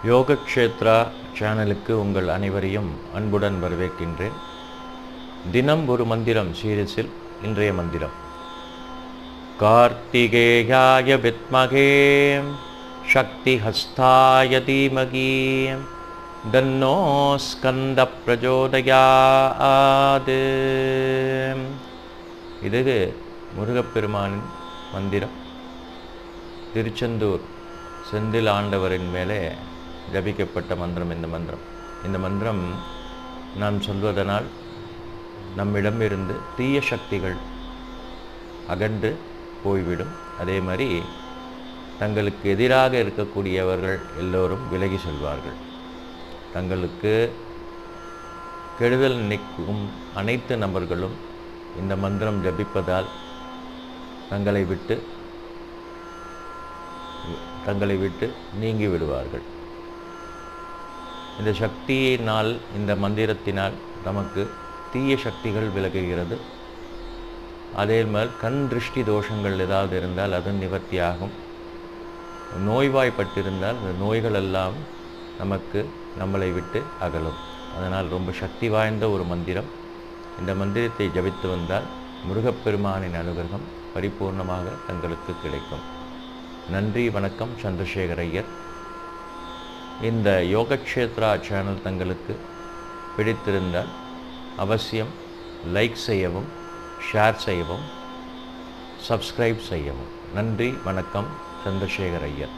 யோகக்ஷேத்ரா சேனலுக்கு உங்கள் அனைவரையும் அன்புடன் வரவேற்கின்றேன். தினம் ஒரு மந்திரம் சீரிஸில் இன்றைய மந்திரம் கார்த்திகேயாய வித்மகே சக்தி ஹஸ்தாய தீமகி தன்னோ ஸ்கந்த பிரஜோதயாத். இது முருகப்பெருமானின் மந்திரம். திருச்செந்தூர் செந்தில் ஆண்டவரின் மேலே ஜபிக்கப்பட்ட மந்திரம் இந்த மந்திரம் நாம் சொல்வதனால் நம்மிடமிருந்து தீய சக்திகள் அகன்று போய்விடும். அதே மாதிரி தங்களுக்கு எதிராக இருக்கக்கூடியவர்கள் எல்லோரும் விலகி செல்வார்கள். தங்களுக்கு கெடுதல் நிற்கும் அனைத்து நபர்களும் இந்த மந்திரம் ஜபிப்பதால் தங்களை விட்டு நீங்கி விடுவார்கள். இந்த சக்தியினால், இந்த மந்திரத்தினால் நமக்கு தீய சக்திகள் விலகுகிறது. அதே மாதிரி கண் திருஷ்டி தோஷங்கள் ஏதாவது இருந்தால் அது நிவர்த்தியாகும். நோய்வாய்ப்பட்டிருந்தால் அந்த நோய்கள் எல்லாம் நம்மளை விட்டு அகலும். அதனால் ரொம்ப சக்தி வாய்ந்த ஒரு மந்திரம். இந்த மந்திரத்தை ஜபித்து வந்தால் முருகப்பெருமானின் அனுகிரகம் பரிபூர்ணமாக தங்களுக்கு கிடைக்கும். நன்றி, வணக்கம். சந்திரசேகர் ஐயர். இந்த யோகக்ஷேத்ரா சேனல் தங்களுக்கு பிடித்திருந்தால் அவசியம் லைக் செய்யவும், ஷேர் செய்யவும், சப்ஸ்கிரைப் செய்யவும். நன்றி, வணக்கம். சந்திரசேகர் ஐயர்.